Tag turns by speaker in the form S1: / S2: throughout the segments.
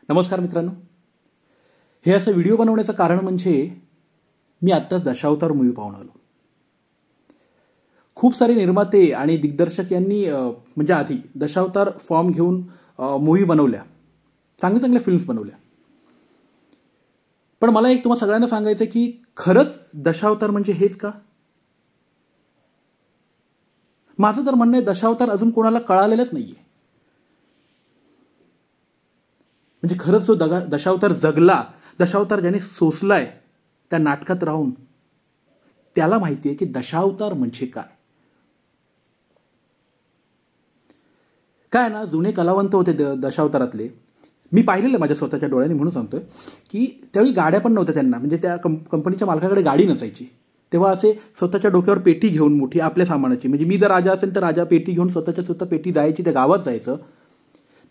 S1: नमस्कार मित्रांनो, हे असं व्हिडिओ बनवण्याचं कारण म्हणजे मी आत्ताच दशावतार मूवी पाहून आलो. खूप सारे निर्माते आणि दिग्दर्शक यांनी म्हणजे आधी दशावतार फॉर्म घेऊन मूवी बनवल्या, चांगल्या चांगल्या फिल्म्स बनवल्या. पण मला एक तुम्हाला सगळ्यांना सांगायचं आहे की खरंच दशावतार म्हणजे हेच का? माझं तर म्हणणं आहे दशावतार अजून कोणाला कळालेलंच नाहीये. म्हणजे खरंच जो दशावतार जगला, दशावतार ज्याने सोसलाय त्या नाटकात राहून, त्याला माहिती आहे की दशावतार म्हणजे काय. काय ना, जुने कलावंत होते दशावतारातले, मी पाहिलेलं माझ्या स्वतःच्या डोळ्यांनी म्हणून सांगतोय की त्यावेळी गाड्या पण नव्हत्या त्यांना. म्हणजे त्या कंपनीच्या मालकाकडे गाडी नसायची. तेव्हा असे स्वतःच्या डोक्यावर पेटी घेऊन मोठी आपल्या सामानाची, म्हणजे मी जर राजा असेल तर राजा पेटी घेऊन स्वतः पेटी जायची, त्या गावात जायचं.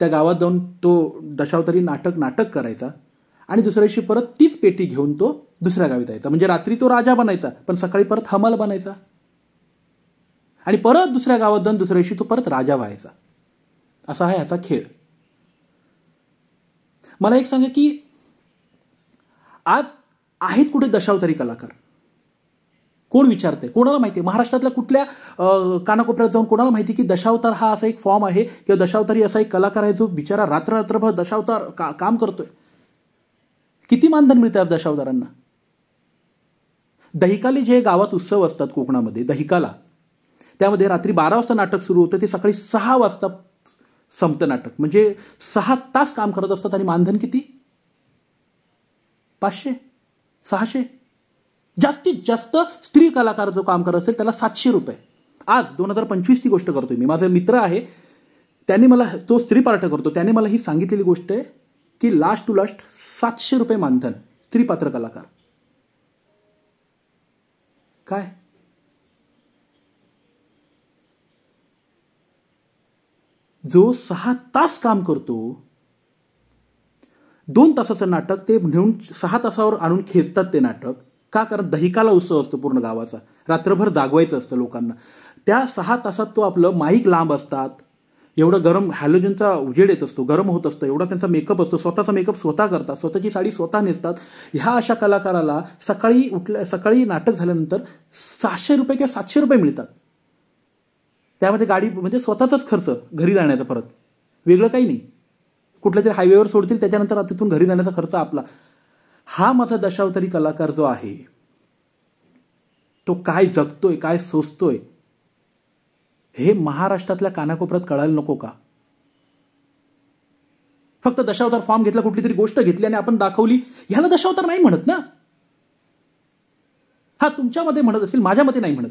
S1: त्या गावात जाऊन तो दशावतारी नाटक करायचा आणि दुसऱ्या दिवशी परत तीच पेटी घेऊन तो दुसऱ्या गावी जायचा. म्हणजे रात्री तो राजा बनायचा पण सकाळी परत हमाल बनायचा आणि परत दुसऱ्या गावात जाऊन दुसऱ्या दिवशी तो परत राजा व्हायचा. असा आहे ह्याचा खेळ. मला एक सांगा की आज आहेत कुठे दशावतारी कलाकार? कोण विचारते? कोणाला माहिती आहे? महाराष्ट्रातल्या कुठल्या कानाकोपऱ्यात जाऊन कोणाला माहिती की दशावतार हा असा एक फॉर्म आहे किंवा दशावतारी असा एक कलाकार आहे जो बिचारा रात्रभर दशावतार काम करतोय? किती मानधन मिळतं दशावतारांना? दहिकाली जे गावात उत्सव असतात कोकणामध्ये, दहिकाला, त्यामध्ये रात्री 12 वाजता नाटक सुरू होतं, ते सकाळी 6 वाजता संपतं नाटक. म्हणजे 6 तास काम करत असतात आणि मानधन किती? 500 600. जास्तीत जास्त स्त्री कलाकार जो काम करत असेल त्याला 700 रुपये. आज 2025 ची गोष्ट करतोय मी. माझा मित्र आहे, त्याने मला, तो स्त्री पार्ट करतो, त्याने मला ही सांगितलेली गोष्ट आहे की लास्ट टू लास्ट 700 रुपये मानधन स्त्री पात्र कलाकार. काय जो 6 तास काम करतो, 2 तासाचं नाटक ते नेऊन 6 तासावर आणून खेचतात ते नाटक. का? कारण दहिकाला उत्सव असतो पूर्ण गावाचा, रात्रभर जागवायचं असतं लोकांना. त्या 6 तासात तो आपलं माईक लांब असतात, एवढं गरम हॅलोजनचा उजेड येत असतो, गरम होत असतं, एवढा त्यांचा मेकअप असतो, स्वतःचा मेकअप स्वतः करतात, स्वतःची साडी स्वतः नेसतात. ह्या अशा कलाकाराला सकाळी नाटक झाल्यानंतर 600 रुपये किंवा 700 रुपये मिळतात. त्यामध्ये गाडी म्हणजे स्वतःचाच खर्च, घरी जाण्याचा परत, वेगळं काही नाही. कुठल्या तरी हायवेवर सोडतील, त्याच्यानंतर तिथून घरी जाण्याचा खर्च आपला. हा माझा दशावतारी कलाकार जो आहे तो काय जगतोय, काय सोसतोय, हे महाराष्ट्रातल्या कानाकोपऱ्यात कळायला नको का? फक्त दशावतार फॉर्म घेतला, कुठली तरी गोष्ट घेतली आणि आपण दाखवली, ह्याला दशावतार नाही म्हणत ना. हा तुमच्या मते म्हणत असेल, माझ्या मते नाही म्हणत.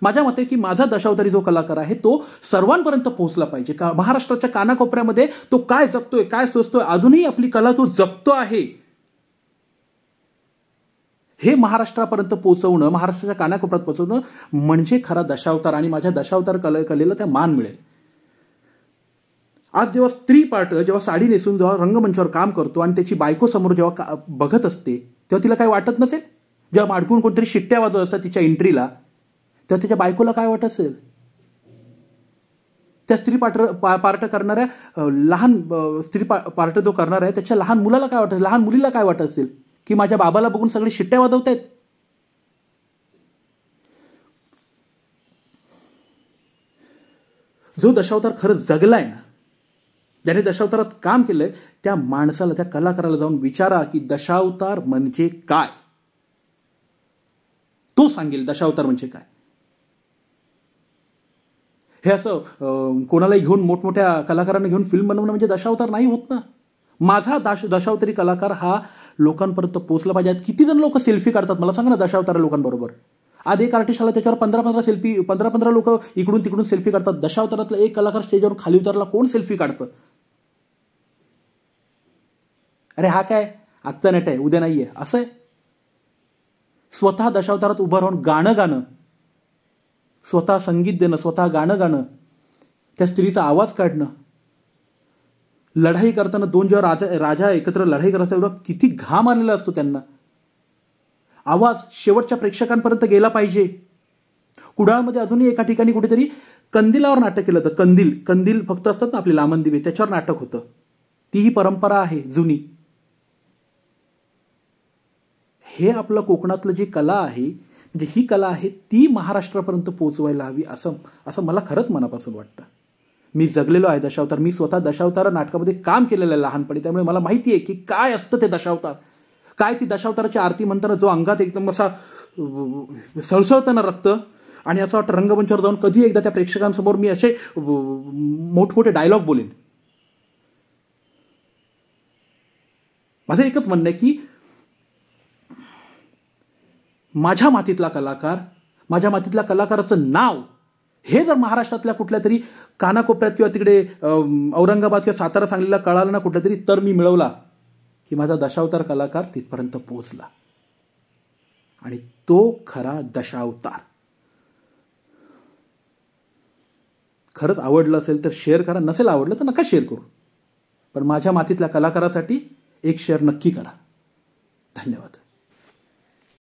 S1: माझ्या मते की माझा दशावतारी जो कलाकार आहे तो सर्वांपर्यंत पोहोचला पाहिजे. का महाराष्ट्राच्या कानाकोपऱ्यामध्ये तो काय जगतोय, काय सोसतोय, अजूनही आपली कला तो जगतो आहे, हे महाराष्ट्रापर्यंत पोहोचवणं, महाराष्ट्राच्या कानाकोपऱ्यात पोहोचवणं म्हणजे खरा दशावतार. आणि माझ्या दशावतार कलेला त्या मान मिळेल. आज जेव्हा स्त्री पार्ट जेव्हा साडी नेसून जेव्हा रंगमंचावर काम करतो आणि त्याची बायको समोर जेव्हा बघत असते, तेव्हा तिला काय वाटत नसेल? जेव्हा माडकून कोणतरी शिट्ट्या वाजवत असतात तिच्या एंट्रीला, तेव्हा त्याच्या बायकोला काय वाटत असेल? त्या स्त्री पार्ट करणाऱ्या लहान स्त्री पार्ट जो करणार आहे त्याच्या लहान मुलाला काय वाटत, लहान मुलीला काय वाटत असेल की माझ्या बाबाला बघून सगळे शिट्ट्या वाजवत आहेत? जो दशावतार खरंच जगलाय ना, ज्याने दशावतारात काम केलंय, त्या माणसाला, त्या कलाकाराला जाऊन विचारा की दशावतार म्हणजे काय. तो सांगेल दशावतार म्हणजे काय. हे असं कोणालाही घेऊन, मोठमोठ्या कलाकारांना घेऊन फिल्म बनवणं म्हणजे दशावतार नाही होत ना. माझा दशावतारी कलाकार हा लोकांपर्यंत पोहोचला पाहिजे. किती जण लोक सेल्फी काढतात मला सांगा ना दशावतार लोकांबरोबर. आज एक आर्टिस्ट आला, त्याच्यावर 15 लोक इकडून तिकडून सेल्फी काढतात. दशावतारातला एक कलाकार स्टेजवर खाली उतरला, कोण सेल्फी काढतं? अरे हा काय आजचा नट आहे, उद्या नाहीये, असं आहे. स्वतः दशावतारात उभं राहून गाणं, स्वतः संगीत देणं, स्वतः गाणं, त्या स्त्रीचा आवाज काढणं, लढाई करताना 2 जेव्हा राजा एकत्र लढाई करायचा, एवढा किती घाम आलेला असतो त्यांना. आवाज शेवटच्या प्रेक्षकांपर्यंत गेला पाहिजे. कुडाळमध्ये अजूनही एका ठिकाणी कुठेतरी कंदिलावर नाटक केलं होतं. कंदील फक्त असतात ना आपले लांबन दिवे, त्याच्यावर नाटक होतं. तीही परंपरा आहे जुनी. हे आपलं कोकणातलं जी कला आहे, म्हणजे ही कला आहे ती महाराष्ट्रापर्यंत पोहोचवायला हवी असं मला खरंच मनापासून वाटतं. मी जगलेलो आहे दशावतार. मी स्वतः दशावतार नाटकामध्ये काम केलेलं आहे लहानपणी. त्यामुळे मला माहिती आहे की काय असतं ते दशावतार, काय ती दशावताराची आरती म्हणताना जो अंगात एकदम असा सळसळताना रक्त, आणि असं वाटतं रंगमंचावर जाऊन कधी एकदा त्या प्रेक्षकांसमोर मी असे मोठमोठे डायलॉग बोलेन. माझं एकच म्हणणं आहे की माझ्या मातीतला कलाकार, माझ्या मातीतल्या कलाकाराचं नाव हे जर महाराष्ट्रातल्या कुठल्या तरी कानाकोपऱ्यात किंवा तिकडे औरंगाबाद किंवा सातारा सांगलीला कळालं ना कुठल्या तरी, तर मी मिळवला की माझा दशावतार कलाकार तिथपर्यंत पोहोचला. आणि तो खरा दशावतार. खरंच आवडलं असेल तर शेअर करा, नसेल आवडलं तर नका शेअर करू, पण माझ्या मातीतल्या कलाकारासाठी एक शेअर नक्की करा. धन्यवाद.